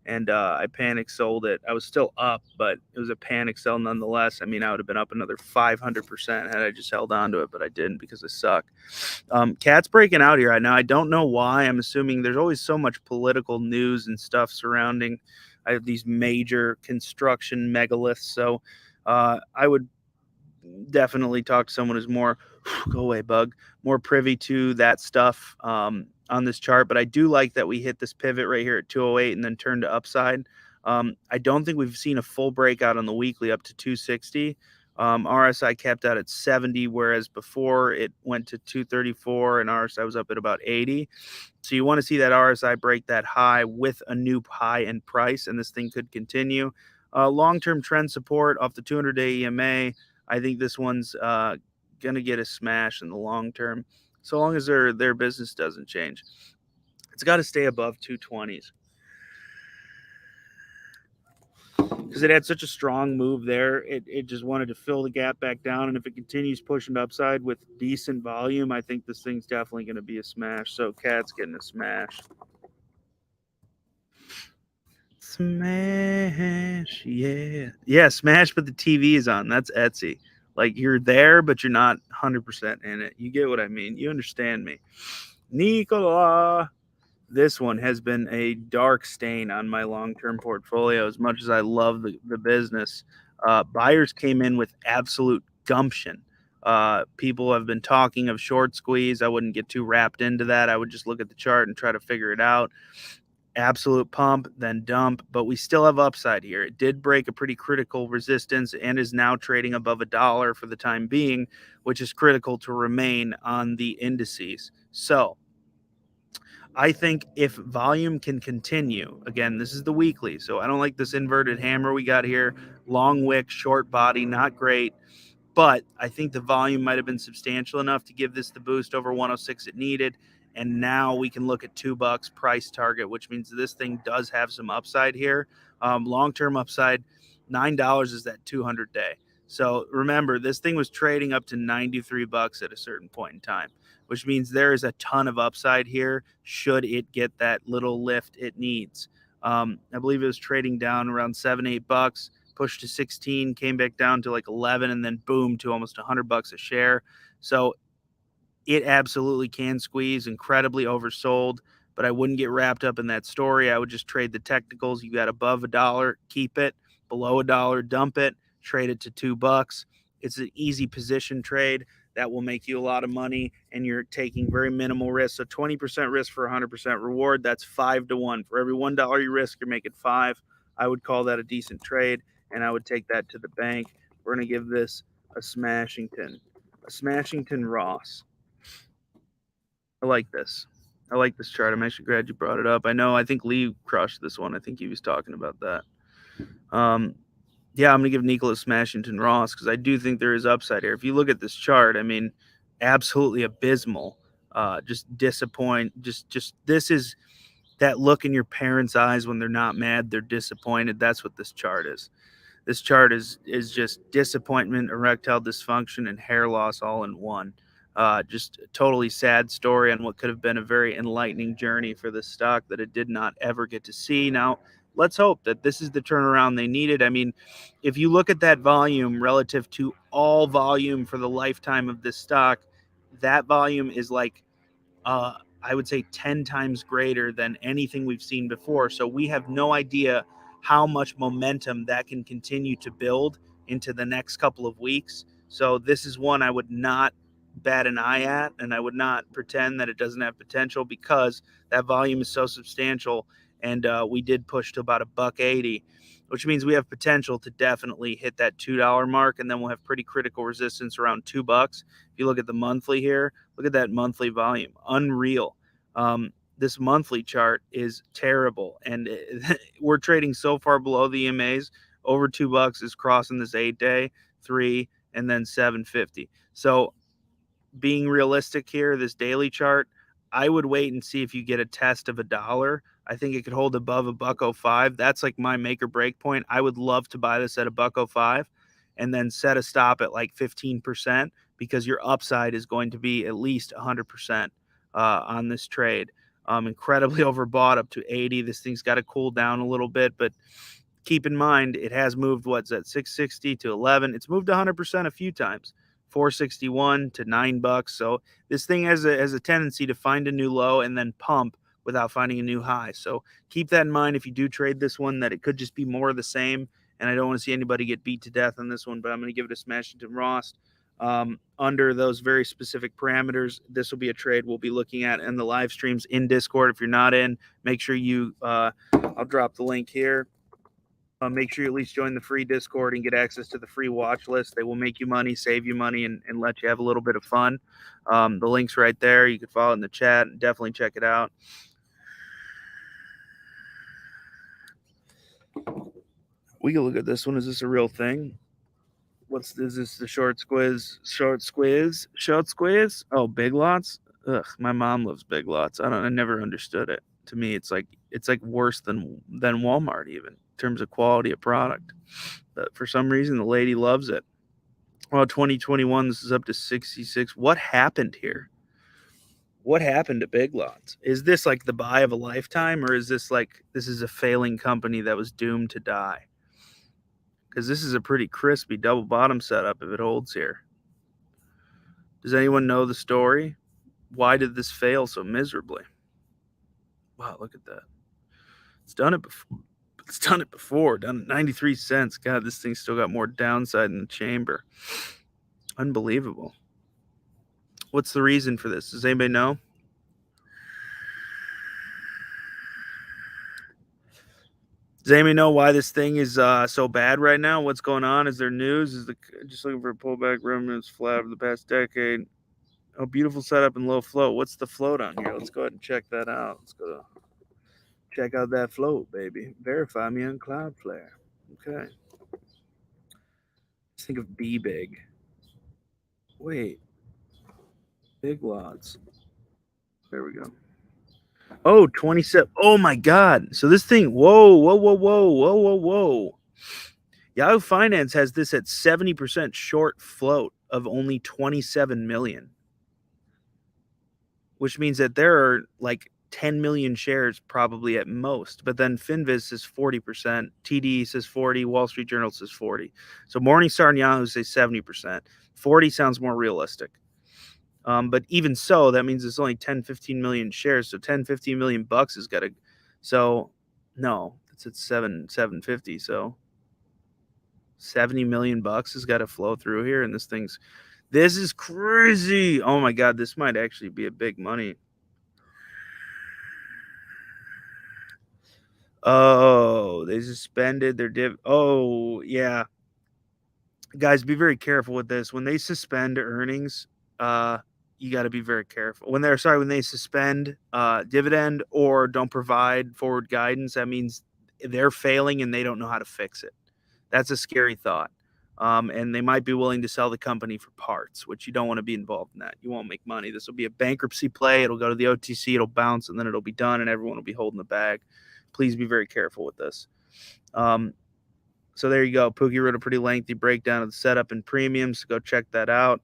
And I panic sold it. I was still up, but it was a panic sell nonetheless. I mean, I would have been up another 500% had I just held on to it, but I didn't because I suck. Cat's breaking out here. Now I don't know why. I'm assuming there's always so much political news and stuff surrounding these major construction megaliths. So I would definitely talk to someone who's more go away bug more privy to that stuff on this chart. But I do like that we hit this pivot right here at 208 and then turned to upside. I don't think we've seen a full breakout on the weekly up to 260. RSI kept out at 70, whereas before it went to 234 and RSI was up at about 80. So you want to see that RSI break that high with a new high in price, and this thing could continue. Long-term trend support off the 200-day EMA. I think this one's going to get a smash in the long term, so long as their business doesn't change. It's got to stay above 220s because it had such a strong move there. It just wanted to fill the gap back down, and if it continues pushing upside with decent volume, I think this thing's definitely going to be a smash. So Cat's getting a smash. Smash, yeah, smash. But the TV is on. That's Etsy. Like you're there, but you're not 100% in it. You get what I mean? You understand me, Nicola. This one has been a dark stain on my long-term portfolio. As much as I love the business, buyers came in with absolute gumption. People have been talking of short squeeze. I wouldn't get too wrapped into that. I would just look at the chart and try to figure it out. Absolute pump, then dump, but we still have upside here. It did break a pretty critical resistance and is now trading above $1 for the time being, which is critical to remain on the indices. So I think if volume can continue, again, this is the weekly, so I don't like this inverted hammer we got here. Long wick, short body, not great. But I think the volume might have been substantial enough to give this the boost over 106 it needed. And now we can look at $2 price target, which means this thing does have some upside here. Long-term upside, $9 is that 200-day. So remember, this thing was trading up to $93 at a certain point in time, which means there is a ton of upside here should it get that little lift it needs. I believe it was trading down around $7-8, pushed to 16, came back down to like 11, and then boom to almost $100 a share. So it absolutely can squeeze, incredibly oversold, but I wouldn't get wrapped up in that story. I would just trade the technicals. You got above $1, keep it. Below $1, dump it. Trade it to $2. It's an easy position trade that will make you a lot of money, and you're taking very minimal risk. So 20% risk for 100% reward. That's 5 to 1. For every $1 you risk, you're making 5. I would call that a decent trade, and I would take that to the bank. We're going to give this a Smashington Ross. I like this. I like this chart. I'm actually glad you brought it up. I think Lee crushed this one. I think he was talking about that. Yeah, I'm going to give Nicholas Smashington Ross because I do think there is upside here. If you look at this chart, I mean, absolutely abysmal. Just disappoint. Just this is that look in your parents' eyes when they're not mad, they're disappointed. That's what this chart is. This chart is just disappointment, erectile dysfunction, and hair loss all in one. Just a totally sad story on what could have been a very enlightening journey for this stock that it did not ever get to see. Now, let's hope that this is the turnaround they needed. I mean, if you look at that volume relative to all volume for the lifetime of this stock, that volume is like I would say 10 times greater than anything we've seen before. So we have no idea how much momentum that can continue to build into the next couple of weeks. So this is one I would not bat an eye at, and I would not pretend that it doesn't have potential because that volume is so substantial. And we did push to about $1.80, which means we have potential to definitely hit that $2 mark, and then we'll have pretty critical resistance around $2. If you look at the monthly here, look at that monthly volume, unreal. This monthly chart is terrible, and we're trading so far below the EMAs. Over $2 is crossing this 8-day, 3, and then 750. So being realistic here, this daily chart, I would wait and see if you get a test of $1. I think it could hold above $1.05. That's like my make or break point. I would love to buy this at $1.05 and then set a stop at like 15% because your upside is going to be at least 100% on this trade. Incredibly overbought up to 80. This thing's got to cool down a little bit, but keep in mind it has moved what's that 660 to 11. It's moved 100% a few times. 461 to $9. So this thing has a tendency to find a new low and then pump without finding a new high. So keep that in mind if you do trade this one, that it could just be more of the same. And I don't want to see anybody get beat to death on this one, but I'm going to give it a Smashington Ross. Under those very specific parameters, this will be a trade we'll be looking at in the live streams in Discord. If you're not in, make sure you, I'll drop the link here. Make sure you at least join the free Discord and get access to the free watch list. They will make you money, save you money, and let you have a little bit of fun. The link's right there. You can follow it in the chat and definitely check it out. We can look at this one. Is this a real thing? Is this the short squeeze? Short squeeze? Short squeeze? Oh, Big Lots? Ugh, my mom loves Big Lots. I never understood it. To me, it's like worse than Walmart even in terms of quality of product. But for some reason, the lady loves it. Well, 2021, this is up to 66. What happened here? What happened to Big Lots? Is this like the buy of a lifetime, or is this like this is a failing company that was doomed to die? Because this is a pretty crispy double bottom setup if it holds here. Does anyone know the story? Why did this fail so miserably? Wow, look at that. It's done it before. It's done it before. Done it 93 cents. God, this thing's still got more downside in the chamber. Unbelievable. What's the reason for this? Does anybody know? Does anybody know why this thing is so bad right now? What's going on? Is there news? Just looking for a pullback? Remnants flat over the past decade. Oh, beautiful setup and low float. What's the float on here? Let's go ahead and check that out. Let's go check out that float, baby. Verify me on Cloudflare. Okay. Let's think of B big. Wait. Big Lots. There we go. Oh, 27. Oh my God. So this thing, whoa. Yahoo Finance has this at 70% short float of only 27 million, which means that there are like 10 million shares probably at most. But then Finviz says 40%, TD says 40, Wall Street Journal says 40. So Morningstar and Yahoo say 70%. 40 sounds more realistic. But even so, that means it's only 10, 15 million shares. So 10, 15 million bucks has got to. So no, it's at 750. So 70 million bucks has got to flow through here. And this is crazy. Oh my God, this might actually be a big money. Oh, they suspended their div. Oh, yeah. Guys, be very careful with this. When they suspend earnings, you got to be very careful. When they suspend dividend or don't provide forward guidance, that means they're failing and they don't know how to fix it. That's a scary thought. And they might be willing to sell the company for parts, which you don't want to be involved in that. You won't make money. This will be a bankruptcy play. It'll go to the OTC, it'll bounce, and then it'll be done, and everyone will be holding the bag. Please be very careful with this. So there you go. Pookie wrote a pretty lengthy breakdown of the setup and premiums. Go check that out.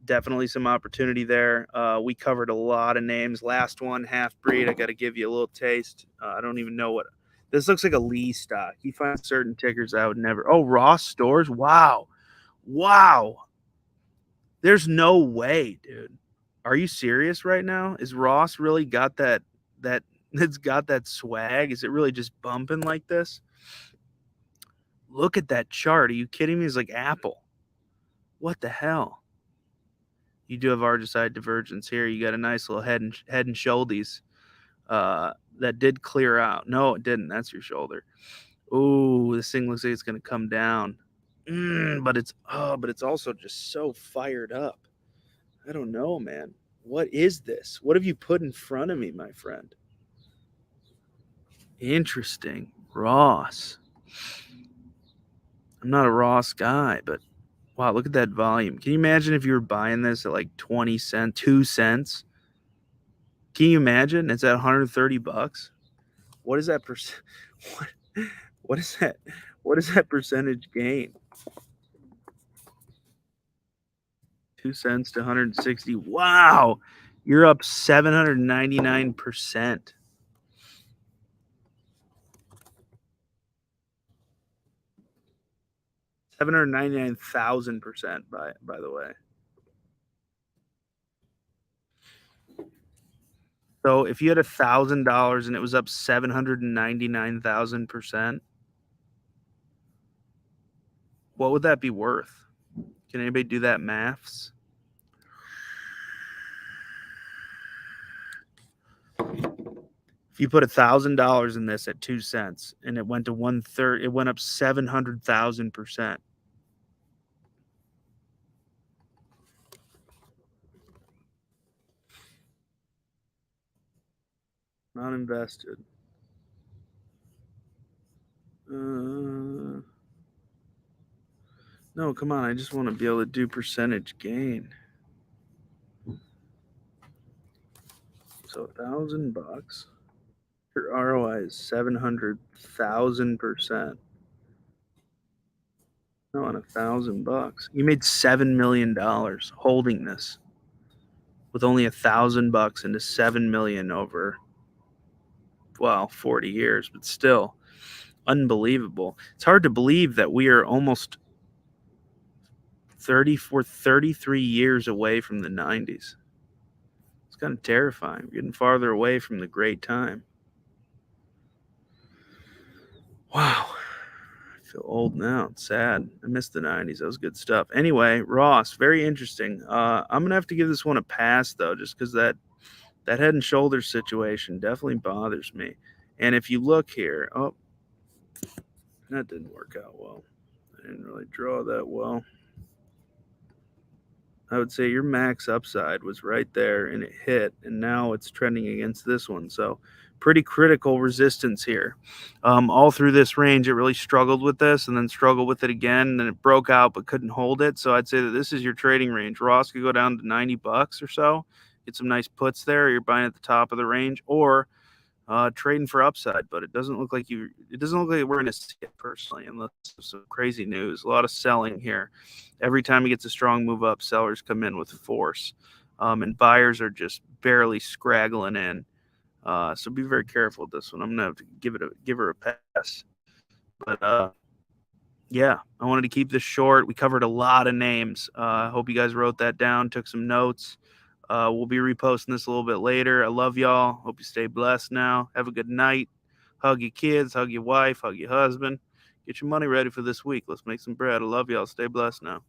Definitely some opportunity there. We covered a lot of names. Last one, Half Breed. I got to give you a little taste. I don't even know what. This looks like a Lee stock. You find certain tickers I would never. Oh, Ross Stores. Wow. There's no way, dude. Are you serious right now? Is Ross really got that it's got that swag? Is it really just bumping like this? Look at that chart. Are you kidding me? It's like Apple. What the hell? You do have Argoside divergence here. You got a nice little head and shoulders. That did clear out. No, it didn't. That's your shoulder. Ooh, this thing looks like it's gonna come down. But it's also just so fired up. I don't know, man. What is this? What have you put in front of me, my friend? Interesting. Ross. I'm not a Ross guy, but wow, look at that volume. Can you imagine if you were buying this at like 20 cents, 2 cents? Can you imagine? It's at $130. What is that percent? What is that? What is that percentage gain? 2 cents to 160. Wow. You're up 799%. 799,000%, by the way. So if you had $1,000 and it was up 799,000%, what would that be worth? Can anybody do that maths? If you put $1,000 in this at 2 cents and it went to 1/3, it went up 700,000%. Not invested. No, come on. I just want to be able to do percentage gain. So $1,000. Your ROI is 700,000%. No, on $1,000. You made $7 million holding this with only $1,000 into $7 million over, well, 40 years, but still unbelievable. It's hard to believe that we are almost 33 years away from the 90s. It's kind of terrifying. We're getting farther away from the great time. Wow. I feel old now. It's sad. I missed the 90s. That was good stuff. Anyway, Ross, very interesting. I'm going to have to give this one a pass, though, just because that head and shoulders situation definitely bothers me. And if you look here, oh, that didn't work out well. I didn't really draw that well. I would say your max upside was right there and it hit, and now it's trending against this one. So pretty critical resistance here. All through this range, it really struggled with this and then struggled with it again. And then it broke out but couldn't hold it. So I'd say that this is your trading range. Ross could go down to $90 or so, get some nice puts there. You're buying at the top of the range, or trading for upside. But it doesn't look like we're going to see it personally, unless some crazy news. A lot of selling here. Every time he gets a strong move up, sellers come in with force, and buyers are just barely scraggling in. So be very careful with this one. I'm gonna have to give her a pass. But yeah, I wanted to keep this short. We covered a lot of names. Hope you guys wrote that down, took some notes. We'll be reposting this a little bit later. I love y'all. Hope you stay blessed now. Have a good night. Hug your kids, hug your wife, hug your husband. Get your money ready for this week. Let's make some bread. I love y'all. Stay blessed now.